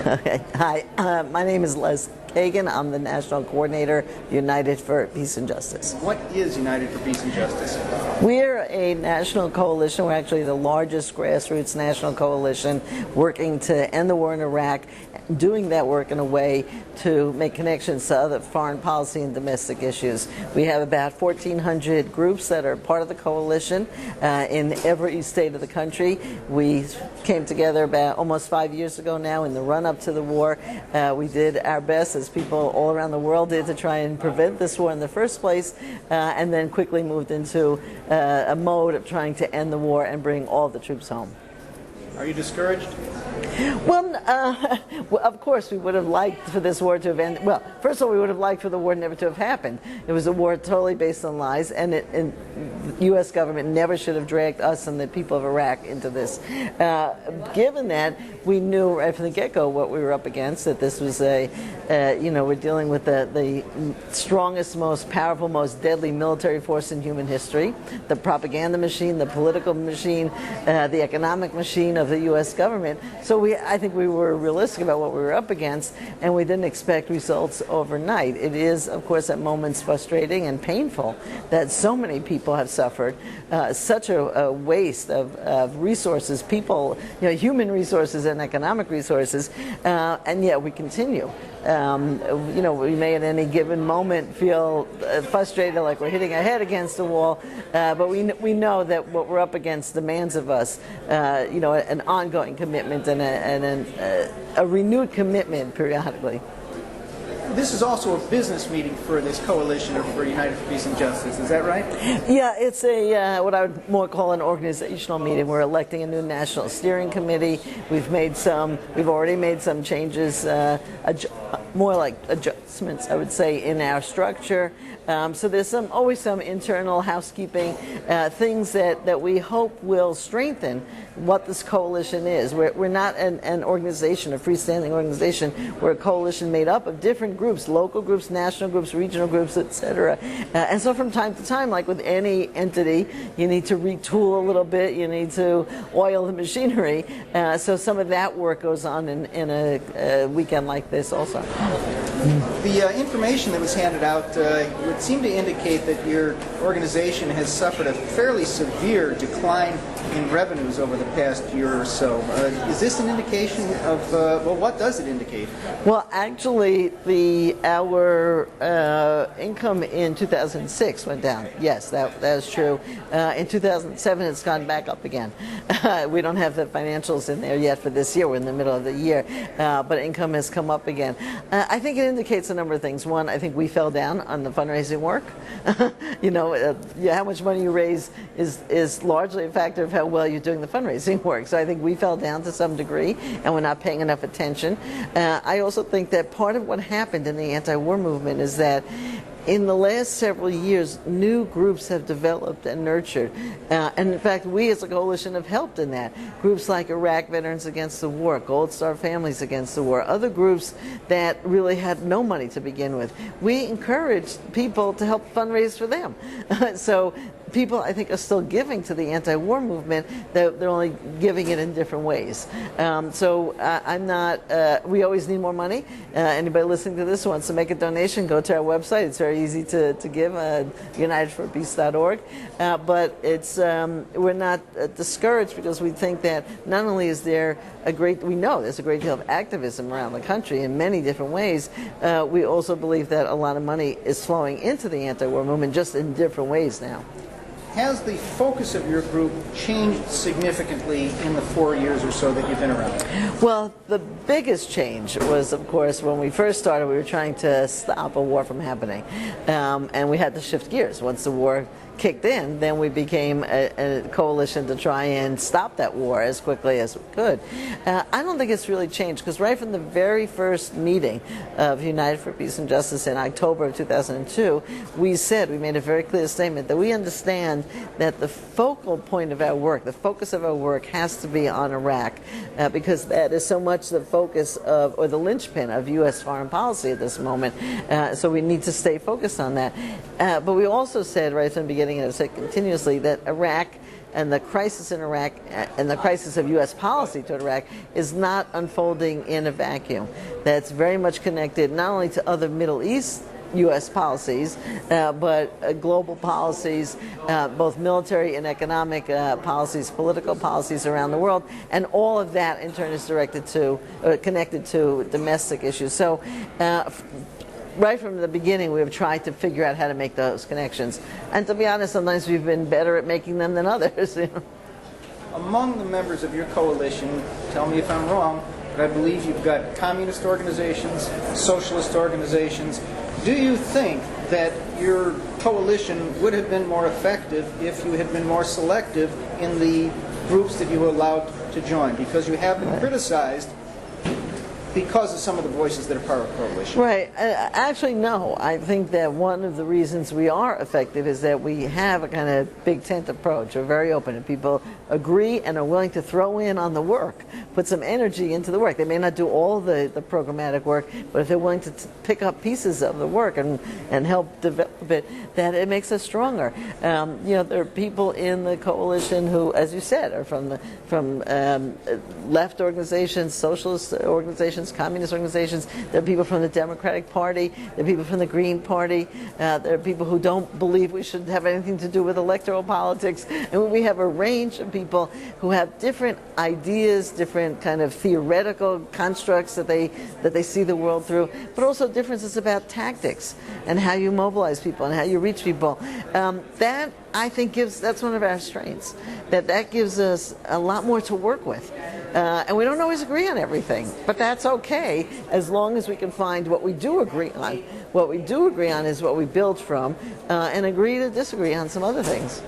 Okay. Hi, my name is Les Cagan. I'm the National Coordinator, United for Peace and Justice. What is United for Peace and Justice? We're a national coalition. We're actually the largest grassroots national coalition working to end the war in Iraq, doing that work in a way to make connections to other foreign policy and domestic issues. We have about 1,400 groups that are part of the coalition in every state of the country. We came together about almost 5 years ago now in the run-up to the war. We did our best, as people all around the world did, to try and prevent this war in the first place, and then quickly moved into a mode of trying to end the war and bring all the troops home. Are you discouraged? Well, of course, we would have liked for this war to have ended. Well, first of all, we would have liked for the war never to have happened. It was a war totally based on lies, and the U.S. government never should have dragged us and the people of Iraq into this. Given that, we knew right from the get-go what we were up against, that this was we're dealing with the strongest, most powerful, most deadly military force in human history, the propaganda machine, the political machine, the economic machine of the U.S. government. So I think we were realistic about what we were up against, and we didn't expect results overnight. It is, of course, at moments frustrating and painful that so many people have suffered such a waste of resources, people, human resources and economic resources, and yet we continue. We may at any given moment feel frustrated, like we're hitting our head against a wall, but we know that what we're up against demands of us, an ongoing commitment and a renewed commitment periodically. This is also a business meeting for this coalition, or for United for Peace and Justice. Is that right? Yeah, it's what I would more call an organizational meeting. We're electing a new national steering committee. We've already made some changes, more like adjustments, I would say, in our structure. So there's always some internal housekeeping things that we hope will strengthen what this coalition is. We're not an organization, a freestanding organization. We're a coalition made up of different groups, local groups, national groups, regional groups, etc. And so from time to time, like with any entity, you need to retool a little bit, you need to oil the machinery. So some of that work goes on in a weekend like this also. The information that was handed out would seem to indicate that your organization has suffered a fairly severe decline in revenues over the past year or so. Is this an indication of, what does it indicate? Well, actually, our income in 2006 went down. Yes, that is true. In 2007, it's gone back up again. We don't have the financials in there yet for this year. We're in the middle of the year. But income has come up again. I think it indicates a number of things. One, I think we fell down on the fundraising work. How much money you raise is largely a factor of how well you're doing the fundraising work. So I think we fell down to some degree, and we're not paying enough attention. I also think that part of what happened in the anti-war movement is that in the last several years, new groups have developed and nurtured. And in fact, we as a coalition have helped in that. Groups like Iraq Veterans Against the War, Gold Star Families Against the War, other groups that really had no money to begin with. We encouraged people to help fundraise for them. So people, I think, are still giving to the anti-war movement. They're only giving it in different ways. I'm not, we always need more money. Anybody listening to this wants to make a donation, go to our website. It's very easy to give, unitedforpeace.org. But we're not discouraged, because we think that not only is there we know there's a great deal of activism around the country in many different ways. We also believe that a lot of money is flowing into the anti-war movement, just in different ways now. Has the focus of your group changed significantly in the 4 years or so that you've been around? Well, the biggest change was, of course, when we first started, we were trying to stop a war from happening. And we had to shift gears. Once the war kicked in, then we became a coalition to try and stop that war as quickly as we could. I don't think it's really changed, because right from the very first meeting of United for Peace and Justice in October of 2002, we made a very clear statement that we understand that the focal point of our work, the focus of our work, has to be on Iraq, because that is so much the focus of, or the linchpin of U.S. foreign policy at this moment. So we need to stay focused on that. But we also said right from the beginning, and I've said continuously, that Iraq and the crisis in Iraq and the crisis of U.S. policy toward Iraq is not unfolding in a vacuum. That's very much connected not only to other Middle East U.S. policies, but global policies, both military and economic policies, political policies around the world, and all of that in turn is connected to domestic issues. So right from the beginning, we have tried to figure out how to make those connections. And to be honest, sometimes we've been better at making them than others. Among the members of your coalition, tell me if I'm wrong, but I believe you've got communist organizations, socialist organizations. Do you think that your coalition would have been more effective if you had been more selective in the groups that you allowed to join? Because you have been criticized because of some of the voices that are part of the coalition. Right. Actually, no. I think that one of the reasons we are effective is that we have a kind of big tent approach. We're very open, and people agree and are willing to throw in on the work, put some energy into the work. They may not do all the programmatic work, but if they're willing to pick up pieces of the work and help develop it, that it makes us stronger. There are people in the coalition who, as you said, are from left organizations, socialist organizations, communist organizations. There are people from the Democratic Party. There are people from the Green Party. There are people who don't believe we should have anything to do with electoral politics. And we have a range of people who have different ideas, different kind of theoretical constructs that they see the world through, but also differences about tactics and how you mobilize people and how you reach people. That, I think, that's one of our strengths. That gives us a lot more to work with. And we don't always agree on everything, but that's okay as long as we can find what we do agree on. What we do agree on is what we build from, and agree to disagree on some other things.